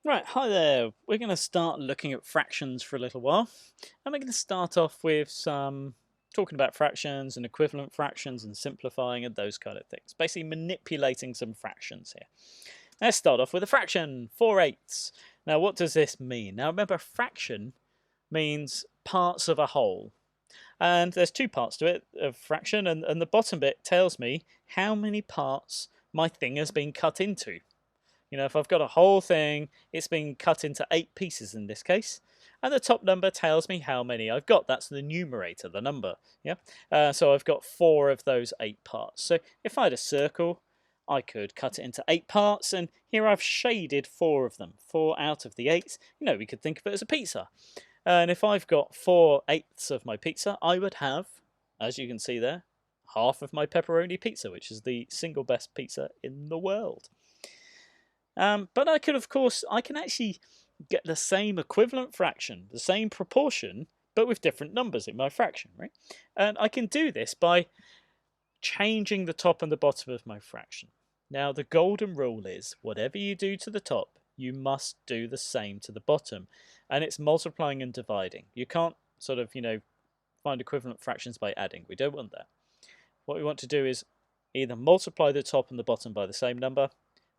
Right, hi there. We're going to start looking at fractions for a little while. And we're going to start off with some talking about fractions and equivalent fractions and simplifying and those kind of things. Basically manipulating some fractions here. Let's start off with a fraction, 4/8. Now what does this mean? Now remember, fraction means parts of a whole. And there's two parts to it, of fraction, and the bottom bit tells me how many parts my thing has been cut into. You know, if I've got a whole thing, it's been cut into 8 pieces in this case. And the top number tells me how many I've got. That's the numerator, the number. Yeah. So I've got 4 of those 8 parts. So if I had a circle, I could cut it into 8 parts. And here I've shaded 4 of them. 4 out of the 8. You know, we could think of it as a pizza. And if I've got 4/8 of my pizza, I would have, as you can see there, half of my pepperoni pizza, which is the single best pizza in the world. But I could, of course, I can actually get the same equivalent fraction, the same proportion, but with different numbers in my fraction, right? And I can do this by changing the top and the bottom of my fraction. Now, the golden rule is whatever you do to the top, you must do the same to the bottom. And it's multiplying and dividing. You can't sort of, find equivalent fractions by adding. We don't want that. What we want to do is either multiply the top and the bottom by the same number,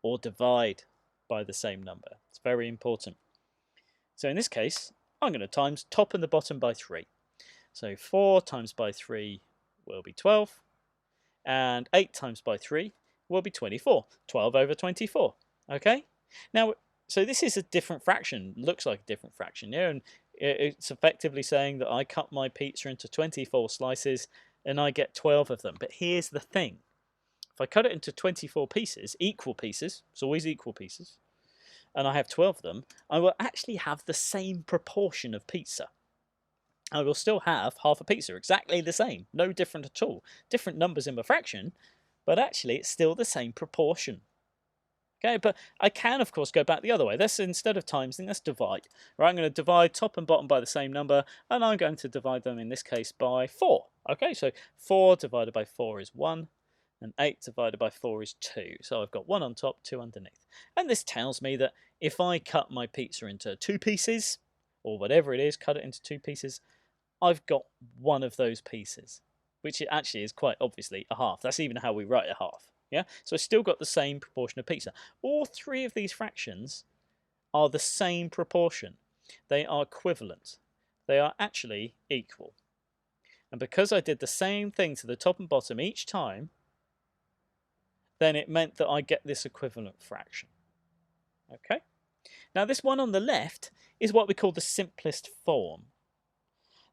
or divide by the same number. It's very important. So in this case, I'm going to times top and the bottom by 3. So 4 times by 3 will be 12, and 8 times by 3 will be 24. 12 over 24. Okay? Now, so this is a different fraction, looks like a different fraction, yeah, and it's effectively saying that I cut my pizza into 24 slices and I get 12 of them. But here's the thing. If I cut it into 24 pieces, equal pieces, it's always equal pieces, and I have 12 of them, I will actually have the same proportion of pizza. I will still have half a pizza, exactly the same, no different at all. Different numbers in my fraction, but actually it's still the same proportion. Okay, but I can, of course, go back the other way. Let's, instead of times, let's divide. Right, I'm going to divide top and bottom by the same number, and I'm going to divide them, in this case, by 4. Okay, so 4 divided by 4 is 1. And 8 divided by 4 is 2. So I've got 1 on top, 2 underneath. And this tells me that if I cut my pizza into 2 pieces, or whatever it is, cut it into 2 pieces, I've got one of those pieces, which it actually is quite obviously a half. That's even how we write a half. Yeah, so I've still got the same proportion of pizza. All 3 of these fractions are the same proportion. They are equivalent. They are actually equal. And because I did the same thing to the top and bottom each time, then it meant that I get this equivalent fraction. Okay? Now this one on the left is what we call the simplest form.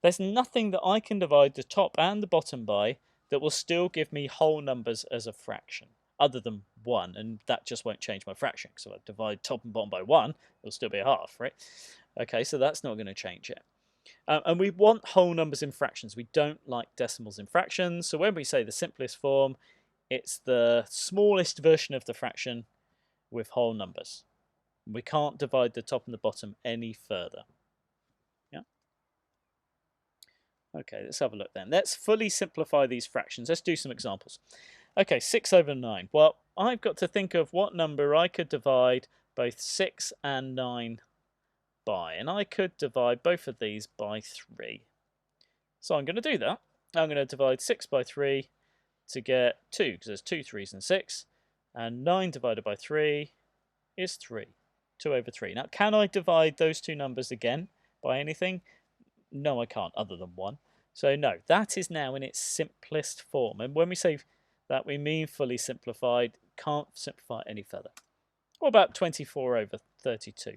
There's nothing that I can divide the top and the bottom by that will still give me whole numbers as a fraction, other than 1, and that just won't change my fraction. So if I divide top and bottom by 1, it'll still be a half, right? Okay, so that's not going to change it. And we want whole numbers in fractions. We don't like decimals in fractions. So when we say the simplest form, it's the smallest version of the fraction with whole numbers. We can't divide the top and the bottom any further. Yeah. Okay, let's have a look then. Let's fully simplify these fractions. Let's do some examples. Okay, 6/9. Well, I've got to think of what number I could divide both 6 and 9 by. And I could divide both of these by 3. So I'm going to do that. I'm going to divide 6 by 3 to get 2, because there's 2 3s and 6. And 9 divided by 3 is 3. 2 over 3. Now, can I divide those two numbers again by anything? No, I can't, other than 1. So no, that is now in its simplest form. And when we say that, we mean fully simplified. Can't simplify it any further. What about 24 over 32?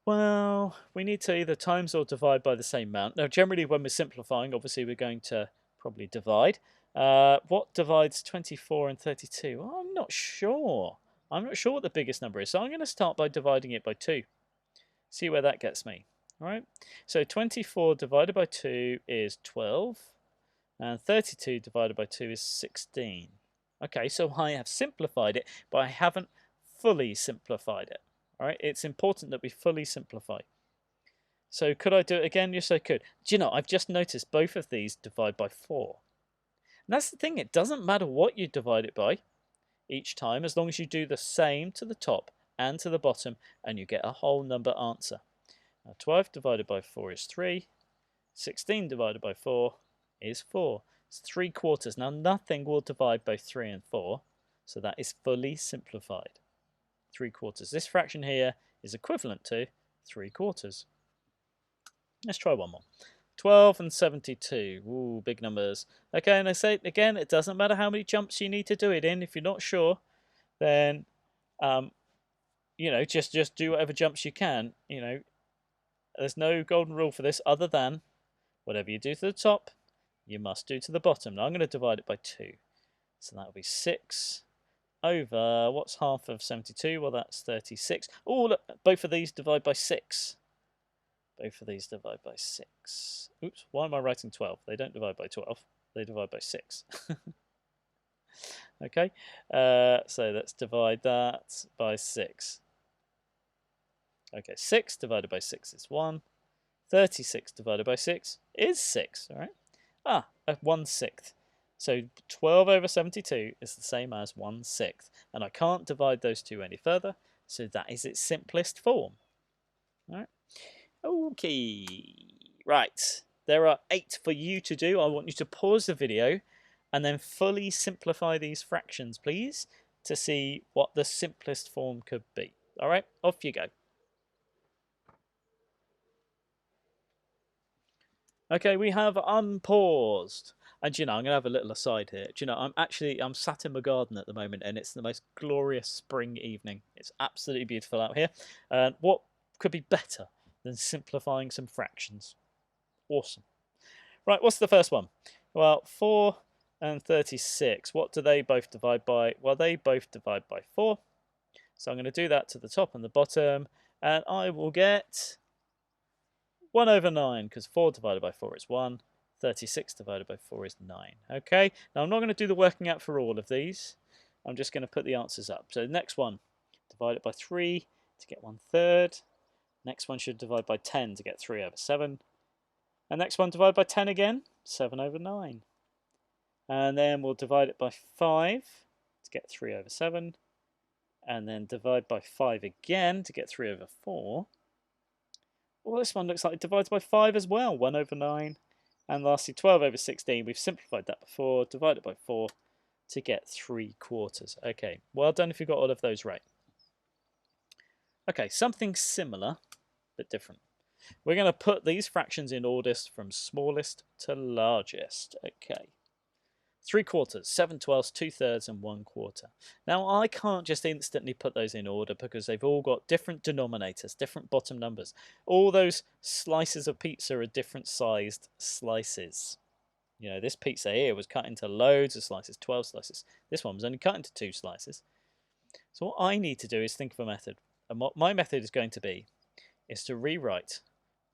Well, we need to either times or divide by the same amount. Now, generally, when we're simplifying, obviously, we're going to probably divide. What divides 24 and 32? Well, I'm not sure. I'm not sure what the biggest number is. So I'm going to start by dividing it by 2. See where that gets me. All right. So 24 divided by 2 is 12. And 32 divided by 2 is 16. Okay, so I have simplified it, but I haven't fully simplified it. All right, it's important that we fully simplify. So could I do it again? Yes, I could. Do you know, I've just noticed both of these divide by 4. And that's the thing, it doesn't matter what you divide it by each time, as long as you do the same to the top and to the bottom, and you get a whole number answer. Now 12 divided by 4 is 3. 16 divided by 4 is 4. It's 3/4. Now nothing will divide both 3 and 4, so that is fully simplified. 3/4. This fraction here is equivalent to 3/4. Let's try one more. 12 and 72. Ooh, big numbers. Okay, and I say it again, it doesn't matter how many jumps you need to do it in. If you're not sure, then just do whatever jumps you can. There's no golden rule for this other than whatever you do to the top, you must do to the bottom. Now I'm going to divide it by 2. So that will be 6 over, what's half of 72? Well, that's 36. Oh, look, both of these divide by 6. Both of these divide by 6. Oops, why am I writing 12? They don't divide by 12. They divide by 6. Okay, so let's divide that by 6. Okay, 6 divided by 6 is 1. 36 divided by 6 is 6, all right? 1/6. So 12 over 72 is the same as 1/6. And I can't divide those two any further, so that is its simplest form. All right? Okay, right. There are 8 for you to do. I want you to pause the video and then fully simplify these fractions, please, to see what the simplest form could be. All right, off you go. Okay, we have unpaused. And I'm going to have a little aside here. I'm sat in my garden at the moment, and it's the most glorious spring evening. It's absolutely beautiful out here. And what could be better than simplifying some fractions? Awesome. Right, what's the first one? Well, 4 and 36. What do they both divide by? Well, they both divide by 4. So I'm going to do that to the top and the bottom, and I will get 1 over 9, because 4 divided by 4 is 1. 36 divided by 4 is 9. Okay, now I'm not going to do the working out for all of these. I'm just going to put the answers up. So the next one, divide it by 3 to get 1/3. Next one should divide by 10 to get 3 over 7. And next one, divide by 10 again, 7 over 9. And then we'll divide it by 5 to get 3 over 7. And then divide by 5 again to get 3 over 4. Well, this one looks like it divides by 5 as well, 1 over 9. And lastly, 12 over 16. We've simplified that before. Divide it by 4 to get 3/4. Okay, well done if you got all of those right. Okay, something similar, but different. We're going to put these fractions in order from smallest to largest. Okay. 3/4, 7/12, 2/3, and 1/4. Now, I can't just instantly put those in order because they've all got different denominators, different bottom numbers. All those slices of pizza are different sized slices. This pizza here was cut into loads of slices, 12 slices. This one was only cut into 2 slices. So what I need to do is think of a method. And what my method is going to be is to rewrite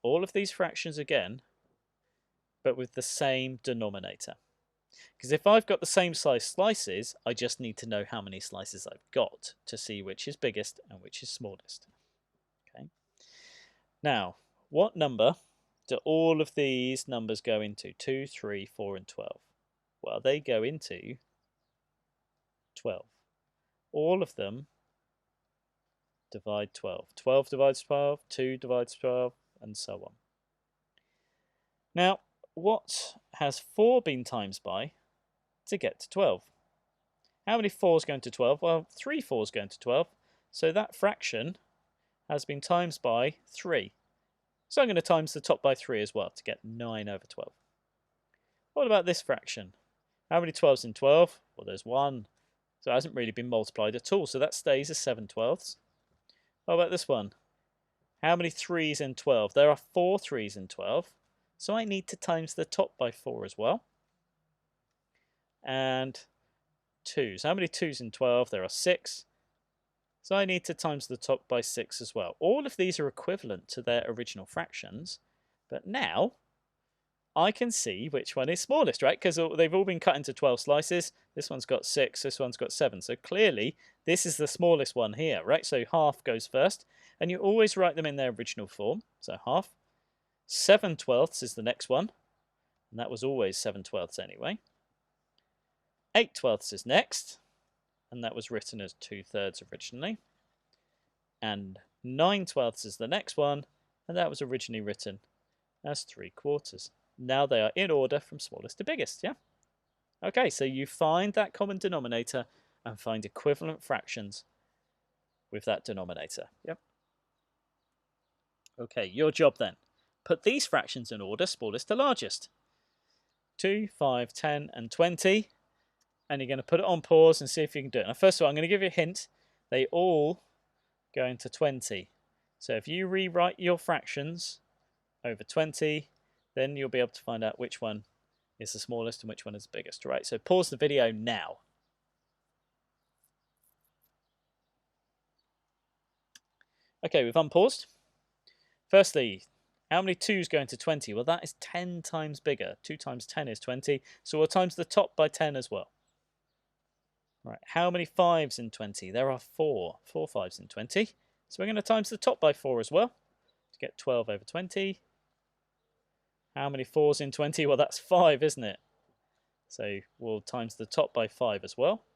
all of these fractions again, but with the same denominator. Because if I've got the same size slices, I just need to know how many slices I've got to see which is biggest and which is smallest. Okay. Now, what number do all of these numbers go into? 2, 3, 4, and 12. Well, they go into 12. All of them divide 12. 12 divides 12, 2 divides 12, and so on. Now, what has 4 been times by to get to 12? How many 4s go into 12? Well, 3 4s go into 12. So that fraction has been times by 3. So I'm going to times the top by 3 as well to get 9 over 12. What about this fraction? How many 12s in 12? Well, there's 1. So it hasn't really been multiplied at all. So that stays as 7/12. What about this one? How many 3s in 12? There are 4 3s in 12. So I need to times the top by 4 as well. And 2s. How many 2s in 12? There are 6. So I need to times the top by 6 as well. All of these are equivalent to their original fractions. But now I can see which one is smallest, right? Because they've all been cut into 12 slices. This one's got 6, this one's got 7. So clearly this is the smallest one here, right? So half goes first. And you always write them in their original form. So half. 7/12 is the next one. And that was always 7/12 anyway. 8/12 is next. And that was written as 2/3 originally. And 9/12 is the next one, and that was originally written as 3/4. Now they are in order from smallest to biggest, yeah? Okay, so you find that common denominator and find equivalent fractions with that denominator. Yep. Okay, your job then. Put these fractions in order, smallest to largest. 2, 5, 10, and 20. And you're going to put it on pause and see if you can do it. Now, first of all, I'm going to give you a hint. They all go into 20. So if you rewrite your fractions over 20, then you'll be able to find out which one is the smallest and which one is the biggest. Right, so pause the video now. Okay, we've unpaused. Firstly, how many 2's go into 20? Well, that is 10 times bigger. 2 times 10 is 20. So we'll times the top by 10 as well. Right, how many 5's in 20? There are 4. 4 5's in 20. So we're going to times the top by 4 as well to get 12 over 20. How many 4's in 20? Well, that's 5, isn't it? So we'll times the top by 5 as well.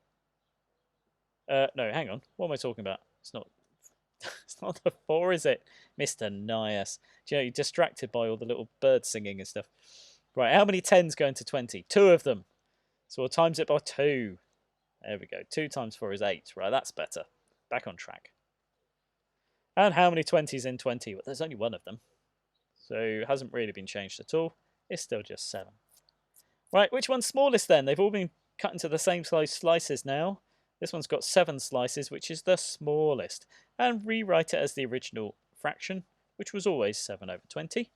No, hang on. What am I talking about? It's not it's not the 4, is it? Mr. Nias. Do you know, you're distracted by all the little birds singing and stuff. Right, how many 10's go into 20? 2 of them. So we'll times it by 2. There we go. 2 times 4 is 8. Right, that's better. Back on track. And how many 20's in 20? Well, there's only one of them. So it hasn't really been changed at all. It's still just 7. Right, which one's smallest then? They've all been cut into the same size slices now. This one's got 7 slices, which is the smallest. And rewrite it as the original fraction, which was always 7 over 20.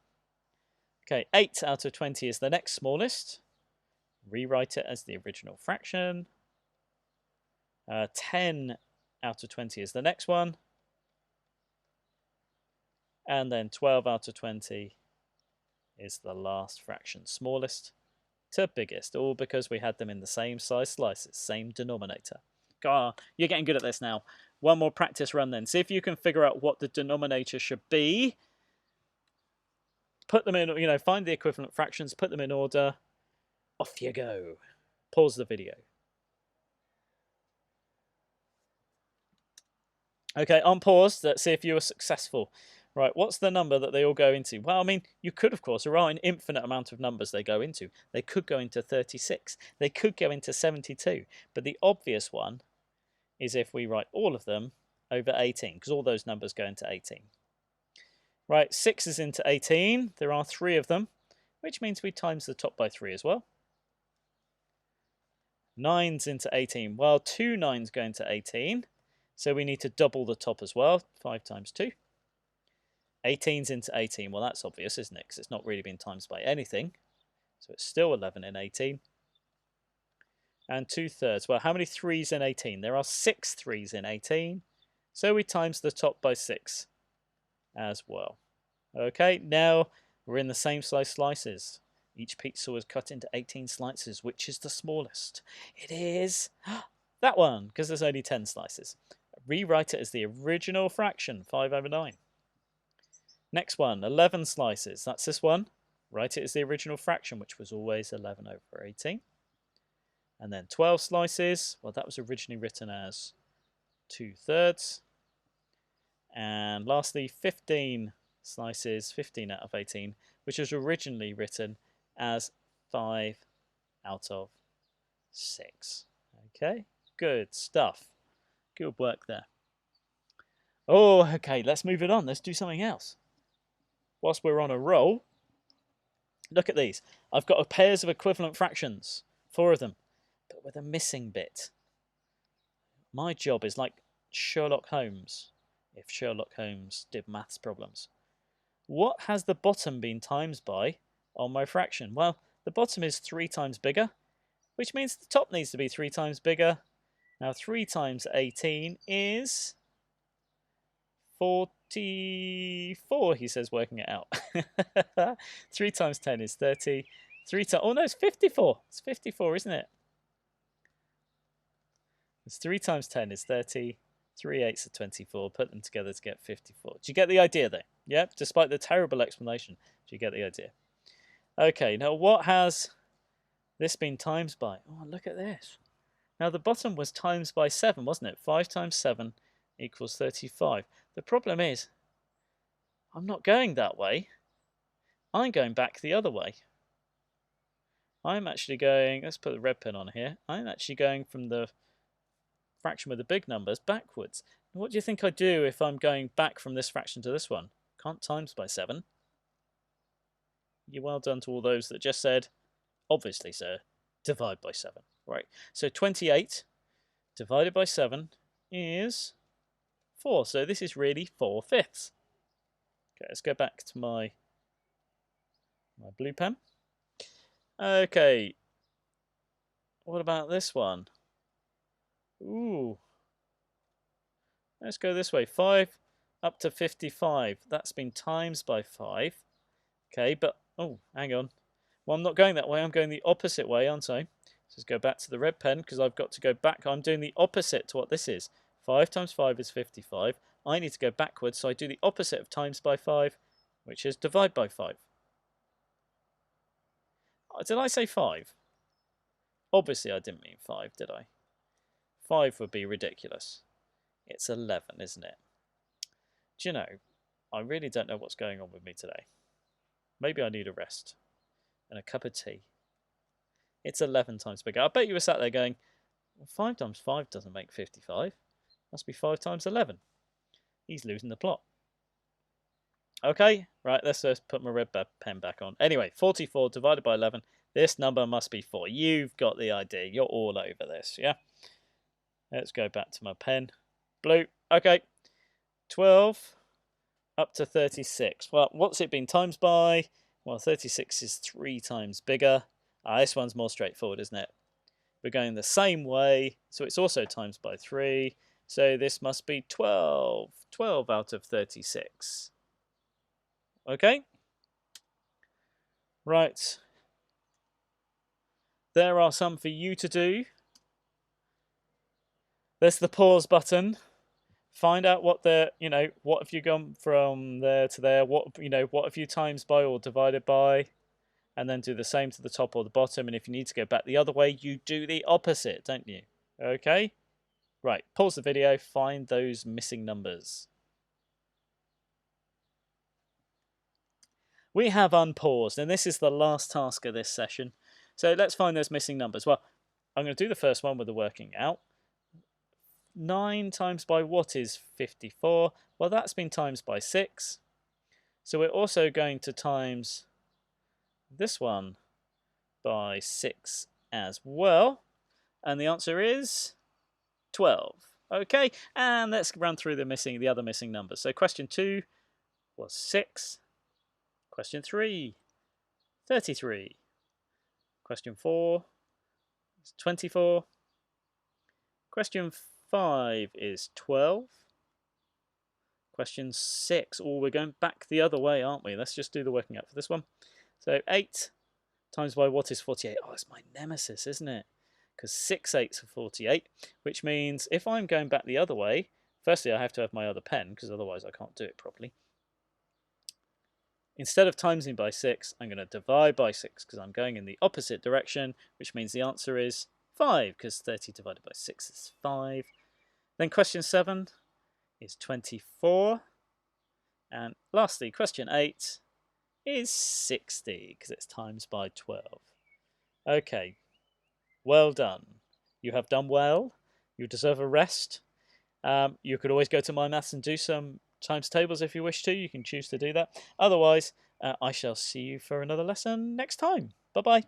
Okay, 8 out of 20 is the next smallest. Rewrite it as the original fraction. 10 out of 20 is the next one. And then 12 out of 20 is the last fraction, smallest to biggest, all because we had them in the same size slices, same denominator. Go on, you're getting good at this now. One more practice run then. See if you can figure out what the denominator should be. Put them in, find the equivalent fractions, put them in order. Off you go. Pause the video. Okay, unpause. Let's see if you were successful. Right, what's the number that they all go into? Well, I mean, you could, of course, there are an infinite amount of numbers they go into. They could go into 36. They could go into 72. But the obvious one is if we write all of them over 18, because all those numbers go into 18. Right, 6 is into 18. There are 3 of them, which means we times the top by 3 as well. 9's into 18. Well, 2 9's go into 18. So we need to double the top as well. 5 times 2. 18's into 18. Well, that's obvious, isn't it? Because it's not really been times by anything. So it's still 11 in 18. And 2/3. Well, how many 3's in 18? There are 6 3's in 18. So we times the top by 6 as well. Okay, now we're in the same size slices. Each pizza was cut into 18 slices. Which is the smallest? It is that one, because there's only 10 slices. Rewrite it as the original fraction, 5 over 9. Next one, 11 slices. That's this one. Write it as the original fraction, which was always 11 over 18. And then 12 slices. Well, that was originally written as 2/3. And lastly, 15 slices, 15 out of 18, which was originally written as 5 out of 6. Okay, good stuff. Good work there. Oh, okay, let's move it on. Let's do something else. Whilst we're on a roll, look at these. I've got pairs of equivalent fractions, 4 of them, but with a missing bit. My job is like Sherlock Holmes, if Sherlock Holmes did maths problems. What has the bottom been times by on my fraction? Well, the bottom is 3 times bigger, which means the top needs to be 3 times bigger. Now, 3 times 18 is 44, he says, working it out. 3 times 10 is 30. 3 times, oh no, it's 54. It's 54, isn't it? It's 3 times 10 is 30. 3 8s are 24. Put them together to get 54. Do you get the idea there? Yeah, despite the terrible explanation, do you get the idea? Okay, now what has this been times by? Oh, look at this. Now the bottom was times by 7, wasn't it? 5 times 7 equals 35. The problem is, I'm not going that way. I'm going back the other way. I'm actually going, let's put the red pen on here. I'm actually going from the fraction with the big numbers backwards. What do you think I do if I'm going back from this fraction to this one? Can't times by 7. You're well done to all those that just said, obviously, sir, divide by 7. Right, so 28 divided by 7 is 4. So this is really 4/5. Okay, let's go back to my blue pen. Okay, what about this one? Ooh, let's go this way. 5 up to 55. That's been times by 5. Okay, but, oh, hang on. Well, I'm not going that way. I'm going the opposite way, aren't I? Let's go back to the red pen because I've got to go back. I'm doing the opposite to what this is. 5 times 5 is 55. I need to go backwards, so I do the opposite of times by 5, which is divide by 5. Did I say 5? Obviously, I didn't mean 5, did I? 5 would be ridiculous. It's 11, isn't it? Do you know, I really don't know what's going on with me today. Maybe I need a rest and a cup of tea. It's 11 times bigger. I bet you were sat there going, well, 5 times 5 doesn't make 55. Must be 5 times 11. He's losing the plot. Okay, right, let's just put my red pen back on. Anyway, 44 divided by 11. This number must be 4. You've got the idea. You're all over this, yeah? Let's go back to my pen. Blue. Okay. 12 up to 36. Well, what's it been times by? Well, 36 is 3 times bigger. This one's more straightforward, isn't it? We're going the same way, so it's also times by 3. So this must be 12. 12 out of 36. Okay? Right. There are some for you to do. There's the pause button. Find out what what have you gone from there to there? What have you times by or divided by? And then do the same to the top or the bottom. And if you need to go back the other way, you do the opposite, don't you? Okay? Right, pause the video, find those missing numbers. We have unpaused, and this is the last task of this session. So let's find those missing numbers. Well, I'm going to do the first one with the working out. 9 times by what is 54? Well, that's been times by 6. So we're also going to times this one by 6 as well. And the answer is 12. Okay, and let's run through the other missing numbers. So question 2 was 6. Question 3, 33. Question 4 is 24. Question 5 is 12. Question 6. Oh, we're going back the other way, aren't we? Let's just do the working out for this one. So 8 times by what is 48? Oh, it's my nemesis, isn't it? Because 6 8s are 48, which means if I'm going back the other way, firstly I have to have my other pen, because otherwise I can't do it properly. Instead of timesing by 6, I'm going to divide by 6, because I'm going in the opposite direction, which means the answer is 5, because 30 divided by 6 is 5. Then question 7 is 24. And lastly, question 8 is 60, because it's times by 12. Okay, well done. You have done well. You deserve a rest. You could always go to My Maths and do some times tables if you wish to. You can choose to do that. Otherwise, I shall see you for another lesson next time. Bye-bye.